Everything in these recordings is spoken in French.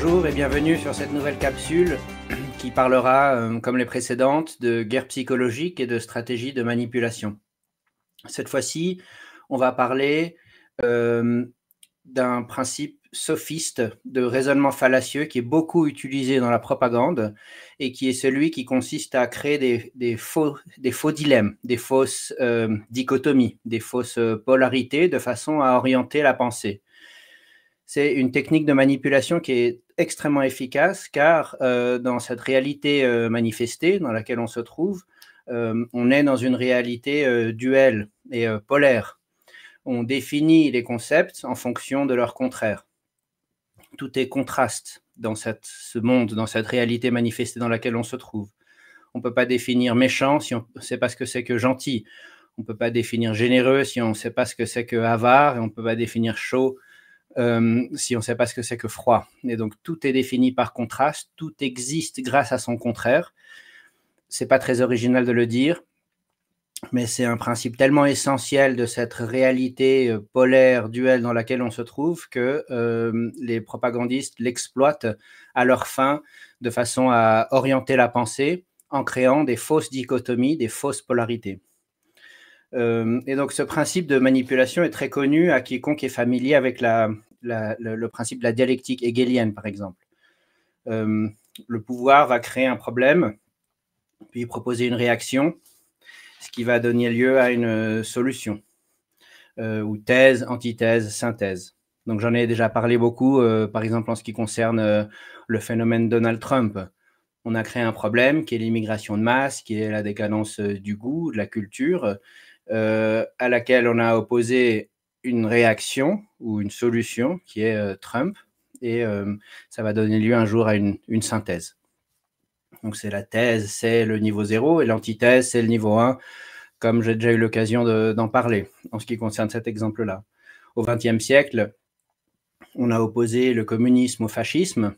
Bonjour et bienvenue sur cette nouvelle capsule qui parlera, comme les précédentes, de guerre psychologique et de stratégie de manipulation. Cette fois-ci, on va parler d'un principe sophiste de raisonnement fallacieux qui est beaucoup utilisé dans la propagande et qui est celui qui consiste à créer des faux dilemmes, des fausses dichotomies, des fausses polarités de façon à orienter la pensée. C'est une technique de manipulation qui est extrêmement efficace car dans cette réalité manifestée dans laquelle on se trouve, on est dans une réalité duelle et polaire. On définit les concepts en fonction de leur contraire. Tout est contraste dans ce monde, dans cette réalité manifestée dans laquelle on se trouve. On ne peut pas définir méchant si on ne sait pas ce que c'est que gentil. On ne peut pas définir généreux si on ne sait pas ce que c'est que avare. Et on ne peut pas définir chaud si on ne sait pas ce que c'est que froid. Et donc, tout est défini par contraste, tout existe grâce à son contraire. Ce n'est pas très original de le dire, mais c'est un principe tellement essentiel de cette réalité polaire, duelle dans laquelle on se trouve que les propagandistes l'exploitent à leur fin de façon à orienter la pensée en créant des fausses dichotomies, des fausses polarités. Et donc, ce principe de manipulation est très connu à quiconque est familier avec le principe de la dialectique hegelienne, par exemple. Le pouvoir va créer un problème, puis proposer une réaction, ce qui va donner lieu à une solution, ou thèse, antithèse, synthèse. Donc, j'en ai déjà parlé beaucoup, par exemple, en ce qui concerne le phénomène Donald Trump. On a créé un problème qui est l'immigration de masse, qui est la décadence du goût, de la culture, à laquelle on a opposé une réaction ou une solution qui est Trump, et ça va donner lieu un jour à une synthèse. Donc c'est la thèse, c'est le niveau 0, et l'antithèse, c'est le niveau 1, comme j'ai déjà eu l'occasion d'en parler en ce qui concerne cet exemple-là. Au XXe siècle, on a opposé le communisme au fascisme,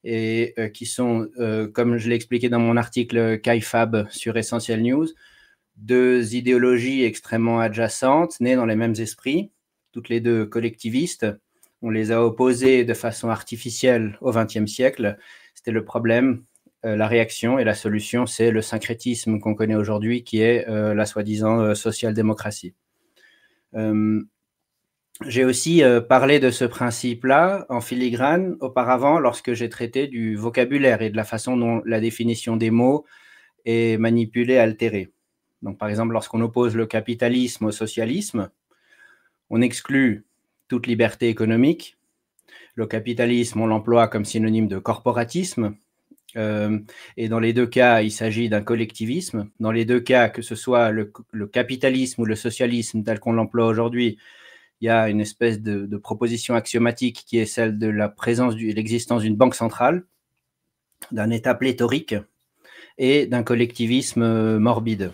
et qui sont, comme je l'ai expliqué dans mon article KaiFab sur Essential News, deux idéologies extrêmement adjacentes, nées dans les mêmes esprits, toutes les deux collectivistes. On les a opposées de façon artificielle au XXe siècle. C'était le problème, la réaction, et la solution, c'est le syncrétisme qu'on connaît aujourd'hui, qui est la soi-disant social-démocratie. J'ai aussi parlé de ce principe-là en filigrane auparavant lorsque j'ai traité du vocabulaire et de la façon dont la définition des mots est manipulée, altérée. Donc, par exemple, lorsqu'on oppose le capitalisme au socialisme, on exclut toute liberté économique. Le capitalisme, on l'emploie comme synonyme de corporatisme. Et dans les deux cas, il s'agit d'un collectivisme. Dans les deux cas, que ce soit le capitalisme ou le socialisme tel qu'on l'emploie aujourd'hui, il y a une espèce de proposition axiomatique qui est celle de la présence de l'existence d'une banque centrale, d'un État pléthorique et d'un collectivisme morbide.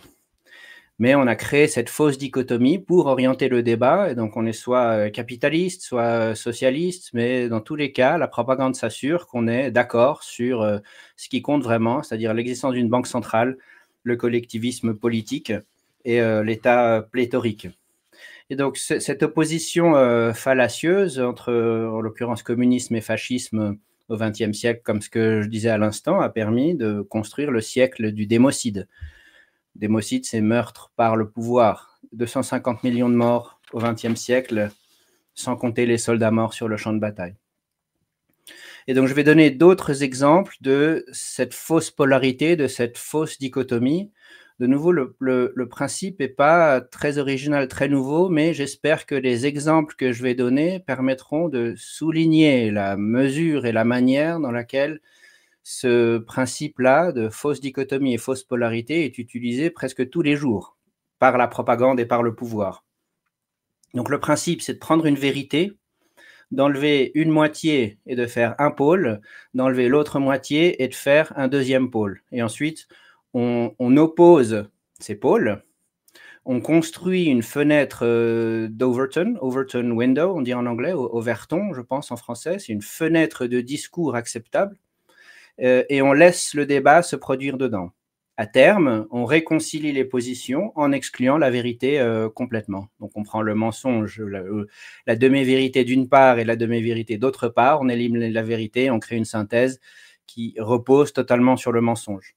Mais on a créé cette fausse dichotomie pour orienter le débat, et donc on est soit capitaliste, soit socialiste, mais dans tous les cas, la propagande s'assure qu'on est d'accord sur ce qui compte vraiment, c'est-à-dire l'existence d'une banque centrale, le collectivisme politique et l'État pléthorique. Et donc cette opposition fallacieuse entre, en l'occurrence, communisme et fascisme au XXe siècle, comme ce que je disais à l'instant, a permis de construire le siècle du démocide. Démocide, c'est meurtre par le pouvoir. 250 millions de morts au XXe siècle, sans compter les soldats morts sur le champ de bataille. Et donc, je vais donner d'autres exemples de cette fausse polarité, de cette fausse dichotomie. De nouveau, le principe n'est pas très original, très nouveau, mais j'espère que les exemples que je vais donner permettront de souligner la mesure et la manière dans laquelle ce principe-là de fausse dichotomie et fausse polarité est utilisé presque tous les jours par la propagande et par le pouvoir. Donc le principe, c'est de prendre une vérité, d'enlever une moitié et de faire un pôle, d'enlever l'autre moitié et de faire un deuxième pôle. Et ensuite, on oppose ces pôles, on construit une fenêtre d'Overton, Overton window, on dit en anglais, Overton, je pense en français, c'est une fenêtre de discours acceptable, et on laisse le débat se produire dedans. À terme, on réconcilie les positions en excluant la vérité complètement. Donc on prend le mensonge, la demi-vérité d'une part et la demi-vérité d'autre part, on élimine la vérité, on crée une synthèse qui repose totalement sur le mensonge.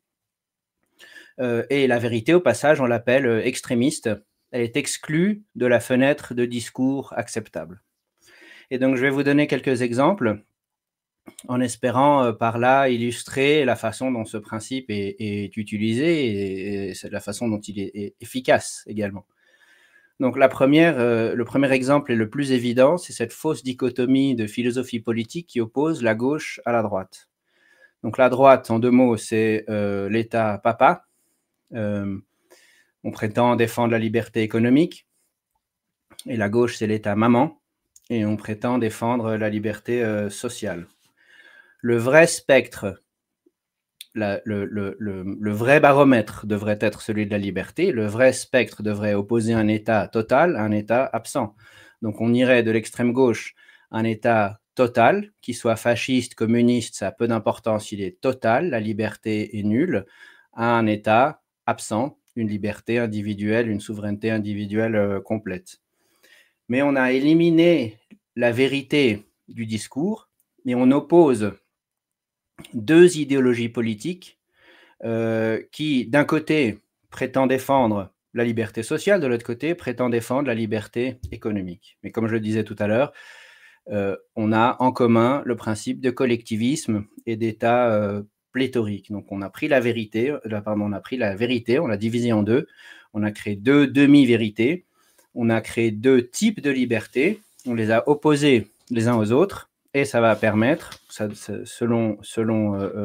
Et la vérité, au passage, on l'appelle extrémiste. Elle est exclue de la fenêtre de discours acceptable. Et donc je vais vous donner quelques exemples en espérant par là illustrer la façon dont ce principe est utilisé et c'est la façon dont il est efficace également. Donc le premier exemple et le plus évident, c'est cette fausse dichotomie de philosophie politique qui oppose la gauche à la droite. Donc la droite, en 2 mots, c'est l'État papa. On prétend défendre la liberté économique. Et la gauche, c'est l'État maman. Et on prétend défendre la liberté sociale. Le vrai spectre, le vrai baromètre devrait être celui de la liberté. Le vrai spectre devrait opposer un État total à un État absent. Donc on irait de l'extrême gauche à un État total, qui soit fasciste, communiste, ça a peu d'importance, il est total, la liberté est nulle, à un État absent, une liberté individuelle, une souveraineté individuelle complète. Mais on a éliminé la vérité du discours et on oppose 2 idéologies politiques qui, d'un côté, prétend défendre la liberté sociale, de l'autre côté, prétend défendre la liberté économique. Mais comme je le disais tout à l'heure, on a en commun le principe de collectivisme et d'État pléthorique. Donc on a pris la vérité, on l'a divisée en 2, on a créé 2 demi-vérités, on a créé 2 types de liberté, on les a opposés les uns aux autres, et ça va permettre, selon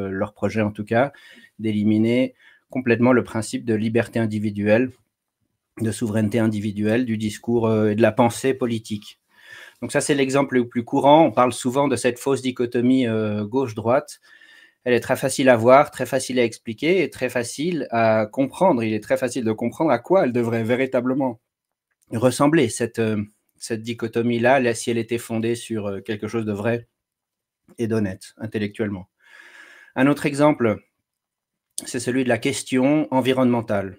leur projet en tout cas, d'éliminer complètement le principe de liberté individuelle, de souveraineté individuelle, du discours et de la pensée politique. Donc ça, c'est l'exemple le plus courant. On parle souvent de cette fausse dichotomie gauche-droite. Elle est très facile à voir, très facile à expliquer et très facile à comprendre. Il est très facile de comprendre à quoi elle devrait véritablement ressembler, cette dichotomie-là, si elle était fondée sur quelque chose de vrai et d'honnête, intellectuellement. Un autre exemple, c'est celui de la question environnementale.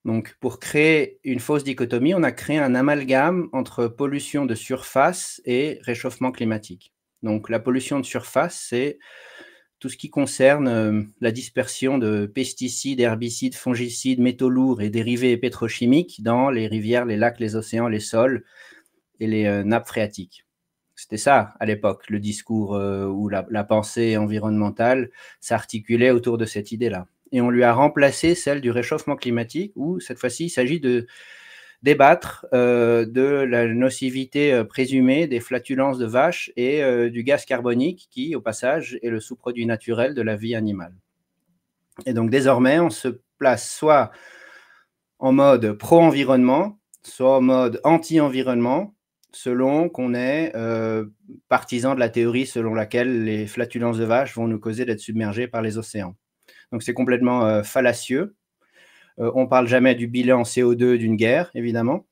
Donc, pour créer une fausse dichotomie, on a créé un amalgame entre pollution de surface et réchauffement climatique. Donc, la pollution de surface, c'est tout ce qui concerne la dispersion de pesticides, herbicides, fongicides, métaux lourds et dérivés pétrochimiques dans les rivières, les lacs, les océans, les sols et les nappes phréatiques. C'était ça, à l'époque, le discours où la pensée environnementale s'articulait autour de cette idée-là. Et on lui a remplacé celle du réchauffement climatique, où cette fois-ci, il s'agit de débattre de la nocivité présumée des flatulences de vaches et du gaz carbonique qui, au passage, est le sous-produit naturel de la vie animale. Et donc désormais, on se place soit en mode pro-environnement, soit en mode anti-environnement, selon qu'on est partisan de la théorie selon laquelle les flatulences de vaches vont nous causer d'être submergés par les océans. Donc c'est complètement fallacieux. On ne parle jamais du bilan CO2 d'une guerre, évidemment.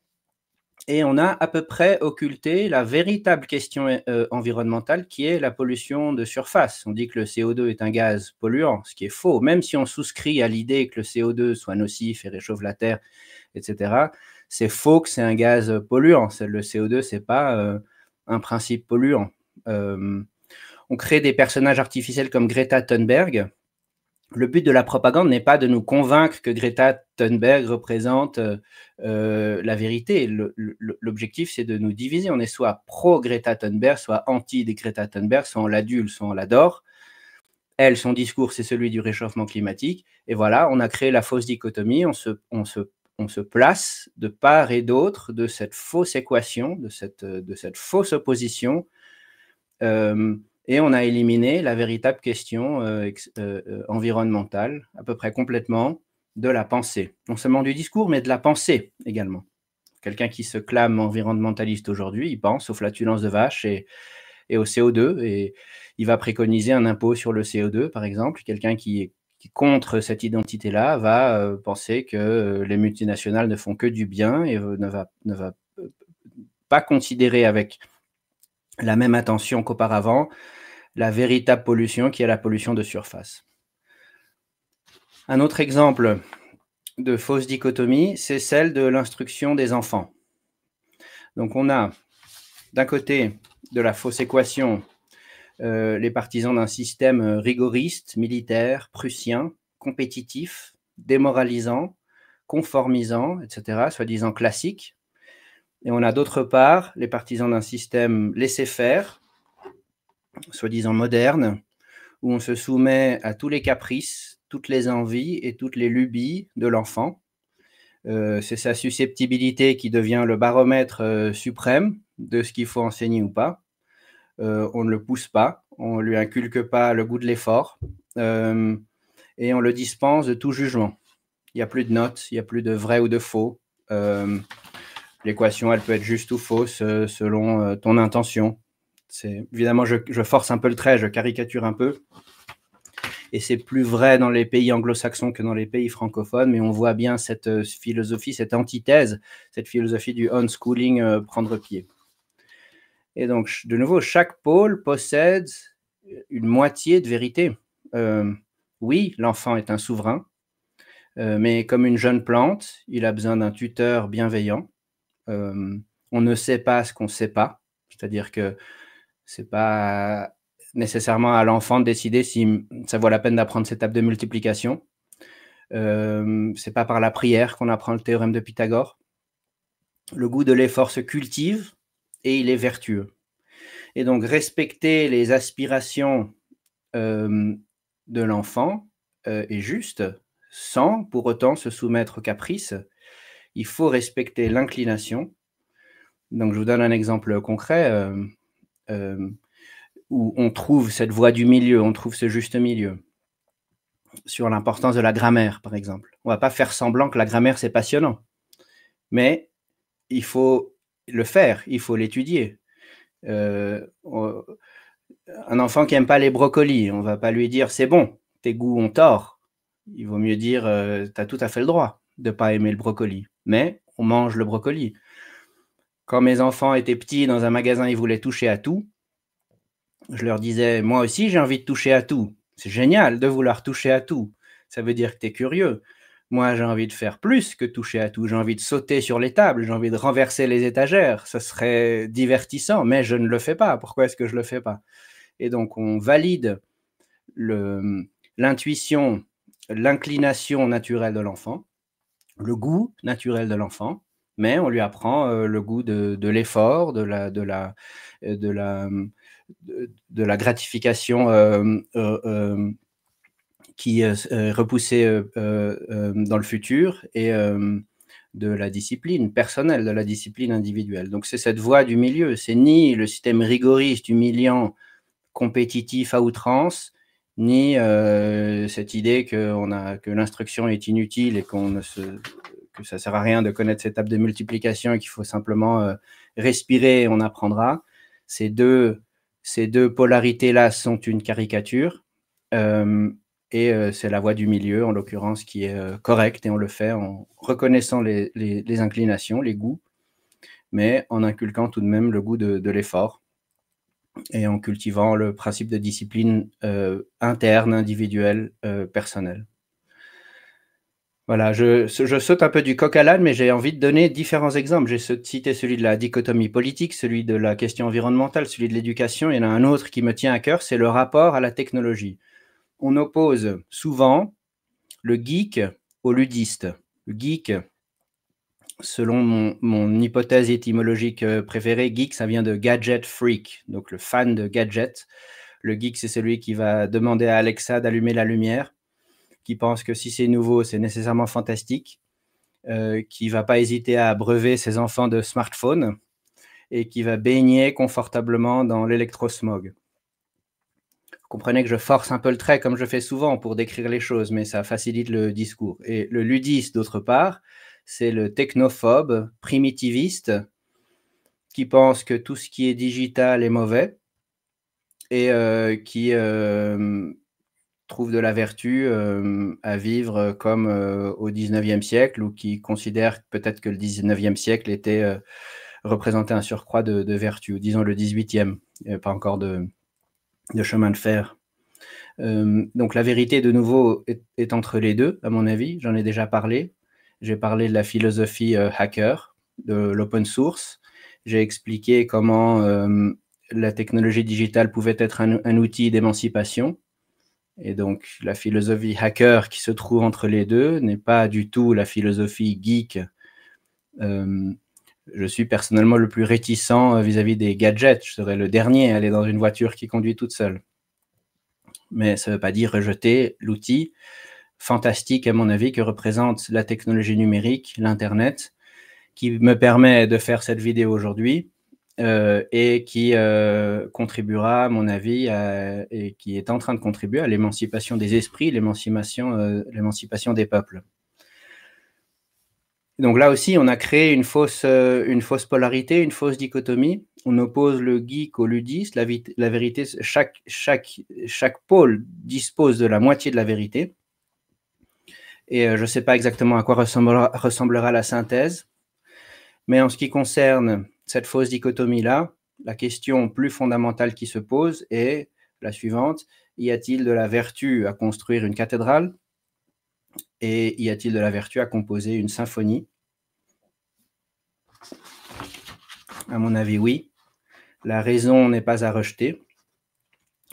Et on a à peu près occulté la véritable question environnementale qui est la pollution de surface. On dit que le CO2 est un gaz polluant, ce qui est faux. Même si on souscrit à l'idée que le CO2 soit nocif et réchauffe la Terre, etc., c'est faux que c'est un gaz polluant. Le CO2, ce n'est pas un principe polluant. On crée des personnages artificiels comme Greta Thunberg. Le but de la propagande n'est pas de nous convaincre que Greta Thunberg représente la vérité. L'objectif, c'est de nous diviser. On est soit pro-Greta Thunberg, soit anti-Greta Thunberg, soit on l'adule, soit on l'adore. Elle, son discours, c'est celui du réchauffement climatique. Et voilà, on a créé la fausse dichotomie. On se place de part et d'autre de cette fausse équation, de cette fausse opposition. Et on a éliminé la véritable question environnementale, à peu près complètement, de la pensée. Non seulement du discours, mais de la pensée également. Quelqu'un qui se clame environnementaliste aujourd'hui, il pense aux flatulences de vaches et au CO2, et il va préconiser un impôt sur le CO2, par exemple. Quelqu'un qui est contre cette identité-là va penser que les multinationales ne font que du bien et ne va pas considérer avec la même attention qu'auparavant la véritable pollution qui est la pollution de surface. Un autre exemple de fausse dichotomie, c'est celle de l'instruction des enfants. Donc on a d'un côté de la fausse équation les partisans d'un système rigoriste, militaire, prussien, compétitif, démoralisant, conformisant, etc., soi-disant classique. Et on a d'autre part les partisans d'un système laissez-faire, soi-disant moderne, où on se soumet à tous les caprices, toutes les envies et toutes les lubies de l'enfant. C'est sa susceptibilité qui devient le baromètre suprême de ce qu'il faut enseigner ou pas. On ne le pousse pas, on ne lui inculque pas le goût de l'effort, et on le dispense de tout jugement. Il n'y a plus de notes, il n'y a plus de vrai ou de faux. L'équation, elle peut être juste ou fausse selon ton intention. Évidemment, je force un peu le trait, je caricature un peu. Et c'est plus vrai dans les pays anglo-saxons que dans les pays francophones, mais on voit bien cette philosophie, cette antithèse, cette philosophie du unschooling prendre pied. Et donc, de nouveau, chaque pôle possède une moitié de vérité. Oui, l'enfant est un souverain, mais comme une jeune plante, il a besoin d'un tuteur bienveillant. On ne sait pas ce qu'on ne sait pas, c'est-à-dire que ce n'est pas nécessairement à l'enfant de décider si ça vaut la peine d'apprendre cette table de multiplication. Ce n'est pas par la prière qu'on apprend le théorème de Pythagore. Le goût de l'effort se cultive et il est vertueux. Et donc, respecter les aspirations de l'enfant est juste, sans pour autant se soumettre aux caprices. Il faut respecter l'inclination. Donc, je vous donne un exemple concret où on trouve cette voie du milieu, on trouve ce juste milieu. Sur l'importance de la grammaire, par exemple. On ne va pas faire semblant que la grammaire, c'est passionnant. Mais il faut le faire, il faut l'étudier. Un enfant qui n'aime pas les brocolis, on ne va pas lui dire « c'est bon, tes goûts ont tort ». Il vaut mieux dire « tu as tout à fait le droit de ne pas aimer le brocoli ». Mais on mange le brocoli. Quand mes enfants étaient petits, dans un magasin, ils voulaient toucher à tout. Je leur disais « moi aussi, j'ai envie de toucher à tout. C'est génial de vouloir toucher à tout. Ça veut dire que tu es curieux. Moi, j'ai envie de faire plus que toucher à tout. J'ai envie de sauter sur les tables, j'ai envie de renverser les étagères. Ça serait divertissant, mais je ne le fais pas. Pourquoi est-ce que je ne le fais pas ?» Et donc, on valide l'intuition, l'inclination naturelle de l'enfant, le goût naturel de l'enfant, mais on lui apprend le goût de l'effort, de la gratification qui est repoussée dans le futur et de la discipline personnelle, de la discipline individuelle. Donc, c'est cette voie du milieu. C'est ni le système rigoriste, humiliant, compétitif à outrance, ni cette idée que l'instruction est inutile et que ça ne sert à rien de connaître cette table de multiplication et qu'il faut simplement respirer et on apprendra. Ces deux polarités-là sont une caricature et c'est la voie du milieu, en l'occurrence, qui est correcte et on le fait en reconnaissant les inclinations, les goûts, mais en inculquant tout de même le goût de l'effort et en cultivant le principe de discipline interne, individuelle, personnelle. Voilà, je saute un peu du coq à l'âne, mais j'ai envie de donner différents exemples. J'ai cité celui de la dichotomie politique, celui de la question environnementale, celui de l'éducation. Il y en a un autre qui me tient à cœur, c'est le rapport à la technologie. On oppose souvent le geek au ludiste. Le geek, selon mon hypothèse étymologique préférée, geek, ça vient de gadget freak, donc le fan de gadgets. Le geek, c'est celui qui va demander à Alexa d'allumer la lumière, qui pense que si c'est nouveau, c'est nécessairement fantastique, qui ne va pas hésiter à abreuver ses enfants de smartphones et qui va baigner confortablement dans l'électrosmog. Vous comprenez que je force un peu le trait, comme je fais souvent, pour décrire les choses, mais ça facilite le discours. Et le ludiste, d'autre part, c'est le technophobe, primitiviste, qui pense que tout ce qui est digital est mauvais et qui trouve de la vertu à vivre comme au 19e siècle ou qui considère peut-être que le 19e siècle était représentait un surcroît de vertu, ou disons le 18e, il n'y avait pas encore de chemin de fer. Donc la vérité, de nouveau, est entre les deux, à mon avis. J'en ai déjà parlé. J'ai parlé de la philosophie hacker, de l'open source. J'ai expliqué comment la technologie digitale pouvait être un outil d'émancipation. Et donc la philosophie hacker qui se trouve entre les deux n'est pas du tout la philosophie geek. Je suis personnellement le plus réticent vis-à-vis des gadgets. Je serais le dernier à aller dans une voiture qui conduit toute seule. Mais ça ne veut pas dire rejeter l'outil fantastique, à mon avis, que représente la technologie numérique, l'Internet, qui me permet de faire cette vidéo aujourd'hui et qui contribuera, à mon avis, et qui est en train de contribuer à l'émancipation des esprits, l'émancipation des peuples. Donc là aussi, on a créé une fausse polarité, une fausse dichotomie. On oppose le geek au ludiste. La vérité, chaque pôle dispose de la moitié de la vérité. Et je ne sais pas exactement à quoi ressemblera la synthèse. Mais en ce qui concerne cette fausse dichotomie-là, la question plus fondamentale qui se pose est la suivante. Y a-t-il de la vertu à construire une cathédrale? Et y a-t-il de la vertu à composer une symphonie? À mon avis, oui. La raison n'est pas à rejeter.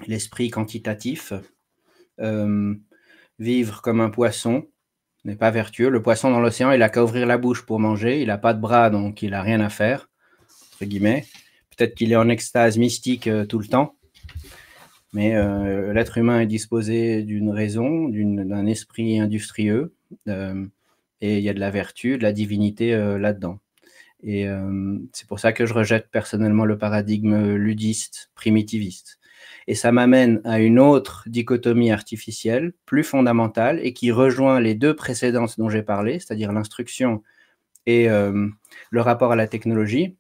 L'esprit quantitatif, vivre comme un poisson n'est pas vertueux. Le poisson dans l'océan, il n'a qu'à ouvrir la bouche pour manger. Il n'a pas de bras, donc il n'a rien à faire, entre guillemets. Peut-être qu'il est en extase mystique tout le temps. Mais l'être humain est disposé d'une raison, d'un esprit industrieux. Et il y a de la vertu, de la divinité là-dedans. Et c'est pour ça que je rejette personnellement le paradigme ludiste, primitiviste. Et ça m'amène à une autre dichotomie artificielle, plus fondamentale, et qui rejoint les deux précédentes dont j'ai parlé, c'est-à-dire l'instruction et le rapport à la technologie.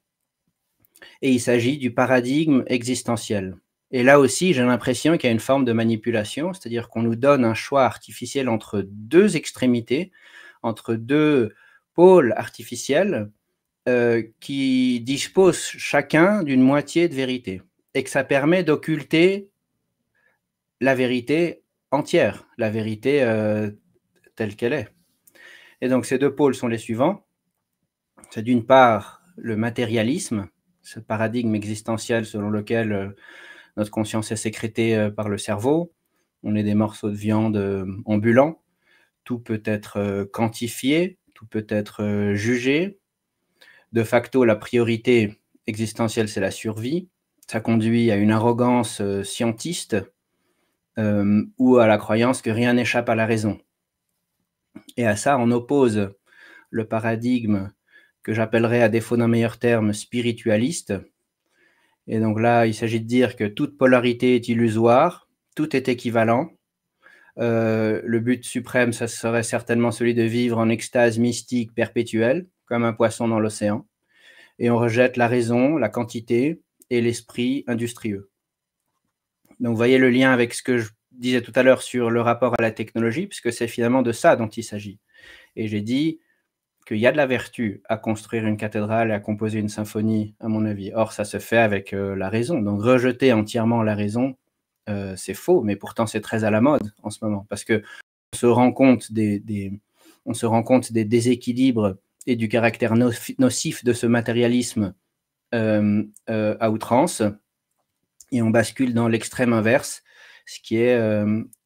Et il s'agit du paradigme existentiel. Et là aussi, j'ai l'impression qu'il y a une forme de manipulation, c'est-à-dire qu'on nous donne un choix artificiel entre deux extrémités, entre deux pôles artificiels, qui disposent chacun d'une moitié de vérité et que ça permet d'occulter la vérité entière, la vérité telle qu'elle est. Et donc ces deux pôles sont les suivants. C'est d'une part le matérialisme, ce paradigme existentiel selon lequel notre conscience est sécrétée par le cerveau. On est des morceaux de viande ambulants. Tout peut être quantifié, tout peut être jugé. De facto, la priorité existentielle, c'est la survie. Ça conduit à une arrogance scientiste ou à la croyance que rien n'échappe à la raison. Et à ça, on oppose le paradigme que j'appellerais, à défaut d'un meilleur terme, spiritualiste. Et donc là, il s'agit de dire que toute polarité est illusoire, tout est équivalent. Le but suprême, ça serait certainement celui de vivre en extase mystique perpétuelle, comme un poisson dans l'océan. Et on rejette la raison, la quantité et l'esprit industrieux. Donc, vous voyez le lien avec ce que je disais tout à l'heure sur le rapport à la technologie, puisque c'est finalement de ça dont il s'agit. Et j'ai dit qu'il y a de la vertu à construire une cathédrale et à composer une symphonie, à mon avis. Or, ça se fait avec la raison. Donc, rejeter entièrement la raison, c'est faux, mais pourtant, c'est très à la mode en ce moment, parce qu'on se rend compte des déséquilibres et du caractère nocif de ce matérialisme à outrance, et on bascule dans l'extrême inverse, ce qui est, à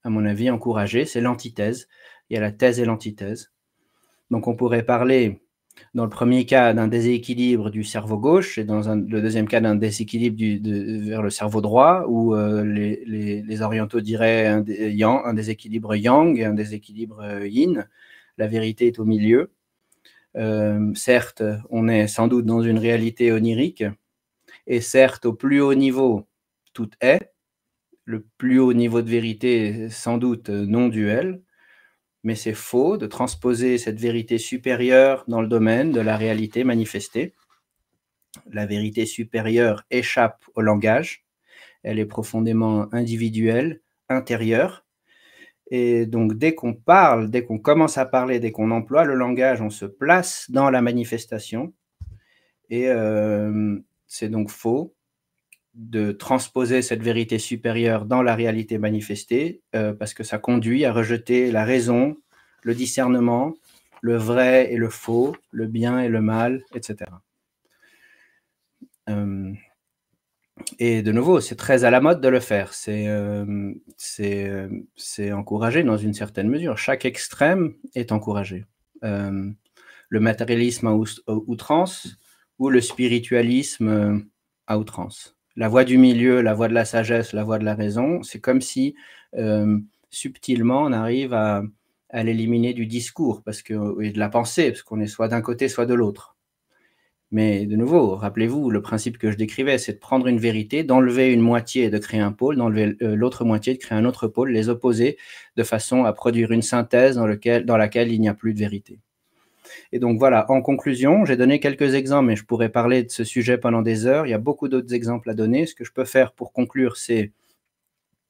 mon avis, encouragé, c'est l'antithèse. Il y a la thèse et l'antithèse. Donc on pourrait parler, dans le premier cas, d'un déséquilibre du cerveau gauche, et dans le deuxième cas, d'un déséquilibre vers le cerveau droit, où les orientaux diraient un déséquilibre yang et un déséquilibre yin. La vérité est au milieu. Certes, on est sans doute dans une réalité onirique, et certes, au plus haut niveau, tout est. Le plus haut niveau de vérité est sans doute non duel, mais c'est faux de transposer cette vérité supérieure dans le domaine de la réalité manifestée. La vérité supérieure échappe au langage, elle est profondément individuelle, intérieure. Et donc, dès qu'on parle, dès qu'on commence à parler, dès qu'on emploie le langage, on se place dans la manifestation. Et c'est donc faux de transposer cette vérité supérieure dans la réalité manifestée, parce que ça conduit à rejeter la raison, le discernement, le vrai et le faux, le bien et le mal, etc. Et de nouveau, c'est très à la mode de le faire. C'est encouragé dans une certaine mesure. Chaque extrême est encouragé. Le matérialisme à outrance ou le spiritualisme à outrance. La voie du milieu, la voie de la sagesse, la voie de la raison, c'est comme si subtilement on arrive à l'éliminer du discours et de la pensée, parce qu'on est soit d'un côté, soit de l'autre. Mais de nouveau, rappelez-vous, le principe que je décrivais, c'est de prendre une vérité, d'enlever une moitié et de créer un pôle, d'enlever l'autre moitié, de créer un autre pôle, les opposer de façon à produire une synthèse dans laquelle il n'y a plus de vérité. Et donc voilà, en conclusion, j'ai donné quelques exemples, mais je pourrais parler de ce sujet pendant des heures. Il y a beaucoup d'autres exemples à donner. Ce que je peux faire pour conclure, c'est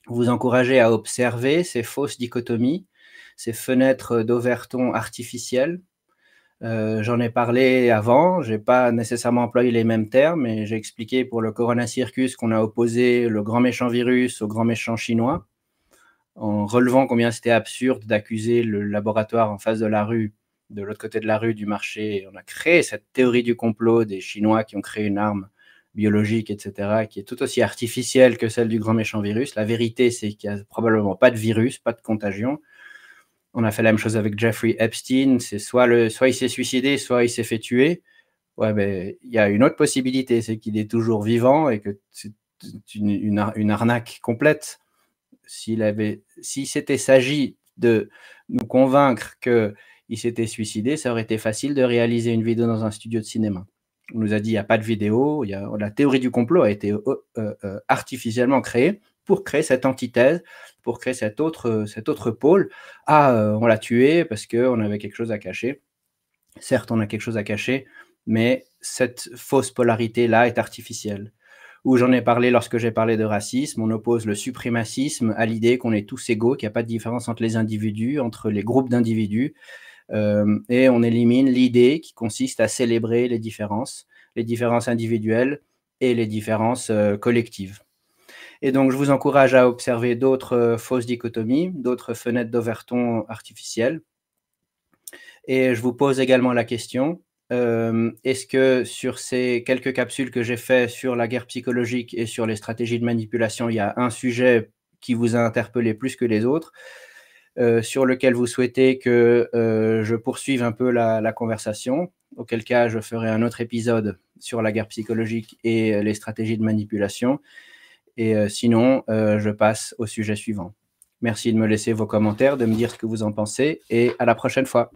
vous encourager à observer ces fausses dichotomies, ces fenêtres d'Overton artificielles. J'en ai parlé avant, je n'ai pas nécessairement employé les mêmes termes, mais j'ai expliqué pour le Corona Circus qu'on a opposé le grand méchant virus au grand méchant chinois, en relevant combien c'était absurde d'accuser le laboratoire en face de la rue, de l'autre côté de la rue du marché. On a créé cette théorie du complot des Chinois qui ont créé une arme biologique, etc., qui est tout aussi artificielle que celle du grand méchant virus. La vérité, c'est qu'il n'y a probablement pas de virus, pas de contagion. On a fait la même chose avec Jeffrey Epstein. C'est soit il s'est suicidé, soit il s'est fait tuer. Ouais, mais il y a une autre possibilité, c'est qu'il est toujours vivant et que c'est une arnaque complète. S'il s'était s'agi de nous convaincre qu'il s'était suicidé, ça aurait été facile de réaliser une vidéo dans un studio de cinéma. On nous a dit il n'y a pas de vidéo, la théorie du complot a été artificiellement créée pour créer cette antithèse, pour créer cet autre pôle. On l'a tué parce qu'on avait quelque chose à cacher. Certes, on a quelque chose à cacher, mais cette fausse polarité-là est artificielle. Où j'en ai parlé lorsque j'ai parlé de racisme, on oppose le suprémacisme à l'idée qu'on est tous égaux, qu'il n'y a pas de différence entre les individus, entre les groupes d'individus, et on élimine l'idée qui consiste à célébrer les différences individuelles et les différences collectives. Et donc, je vous encourage à observer d'autres fausses dichotomies, d'autres fenêtres d'Overton artificielles. Et je vous pose également la question, est-ce que sur ces quelques capsules que j'ai fait sur la guerre psychologique et sur les stratégies de manipulation, il y a un sujet qui vous a interpellé plus que les autres, sur lequel vous souhaitez que je poursuive un peu la conversation, auquel cas je ferai un autre épisode sur la guerre psychologique et les stratégies de manipulation. Et sinon, je passe au sujet suivant. Merci de me laisser vos commentaires, de me dire ce que vous en pensez, et à la prochaine fois.